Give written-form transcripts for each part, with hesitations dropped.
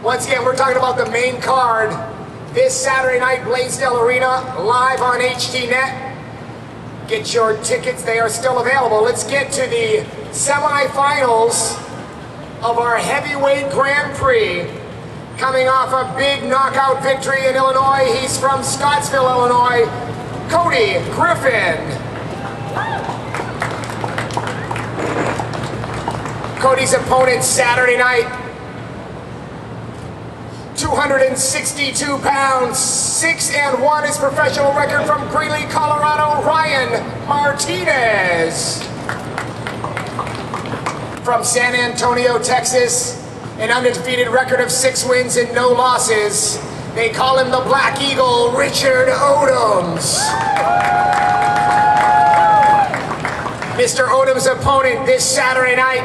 Once again, we're talking about the main card. This Saturday night, Blaisdell Arena, live on HDNet. Get your tickets, they are still available. Let's get to the semifinals of our Heavyweight Grand Prix. Coming off a big knockout victory in Illinois, he's from Scottsville, Illinois, Cody Griffin. Cody's opponent Saturday night, 262 pounds, 6-1 his professional record from Greeley, Colorado, Ryan Martinez. From San Antonio, Texas, an undefeated record of 6 wins and no losses. They call him the Black Eagle, Richard Odoms. Mr. Odoms' opponent this Saturday night,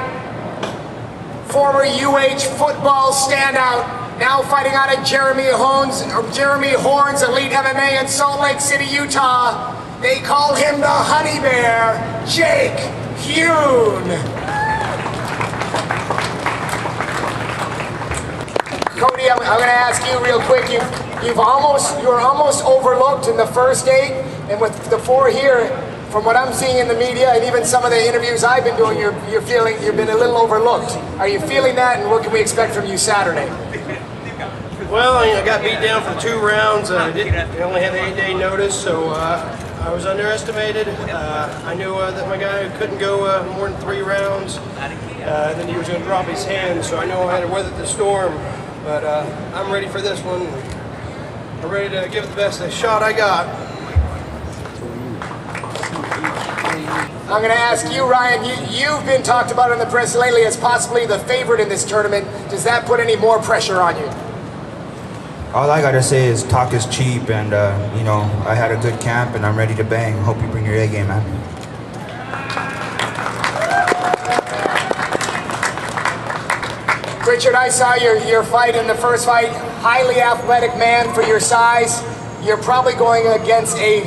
former UH football standout, now fighting out of Jeremy Horn's Elite MMA in Salt Lake City, Utah. They call him the Honey Bear, Jake Heun. Cody, I'm going to ask you real quick. You were almost overlooked in the first 8, and with the 4 here, from what I'm seeing in the media and even some of the interviews I've been doing, you're feeling you've been a little overlooked. Are you feeling that, and what can we expect from you Saturday? Well, I got beat down for 2 rounds. I only had an 8-day notice, so I was underestimated. I knew that my guy couldn't go more than 3 rounds. Then he was going to drop his hand, so I know I had to weather the storm. But I'm ready for this one. I'm ready to give it the best shot I got. I'm going to ask you, Ryan, you've been talked about in the press lately as possibly the favorite in this tournament. Does that put any more pressure on you? All I got to say is talk is cheap, and you know, I had a good camp and I'm ready to bang. Hope you bring your A game, man. Richard, I saw your fight in the first fight. Highly athletic man for your size. You're probably going against a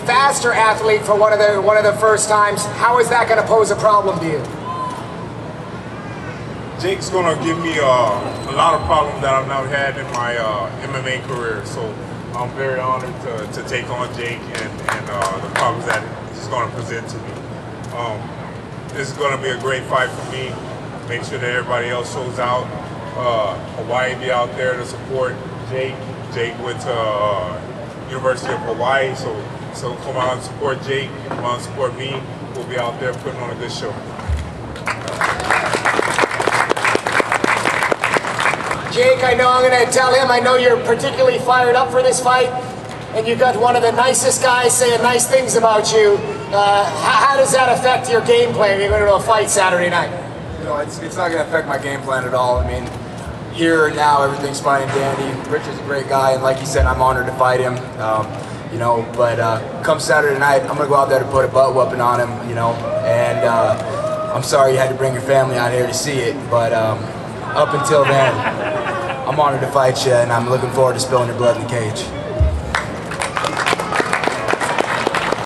faster athlete for one of the first times. How is that going to pose a problem to you? Jake's going to give me a lot of problems that I've never had in my MMA career. So I'm very honored to take on Jake and the problems that he's going to present to me. This is going to be a great fight for me. Make sure that everybody else shows out. Hawaii be out there to support Jake. Jake went to University of Hawaii, so come out and support Jake, come out and support me. We'll be out there putting on a good show. Jake, I know I'm going to tell him, I know you're particularly fired up for this fight, and you've got one of the nicest guys saying nice things about you. How does that affect your game plan? You're going to a fight Saturday night. You know, it's not going to affect my game plan at all. I mean, here and now, everything's fine and dandy. Rich is a great guy, and like you said, I'm honored to fight him. You know, but come Saturday night, I'm gonna go out there to put a butt whooping on him. You know, and I'm sorry you had to bring your family out here to see it, but up until then, I'm honored to fight you, and I'm looking forward to spilling your blood in the cage.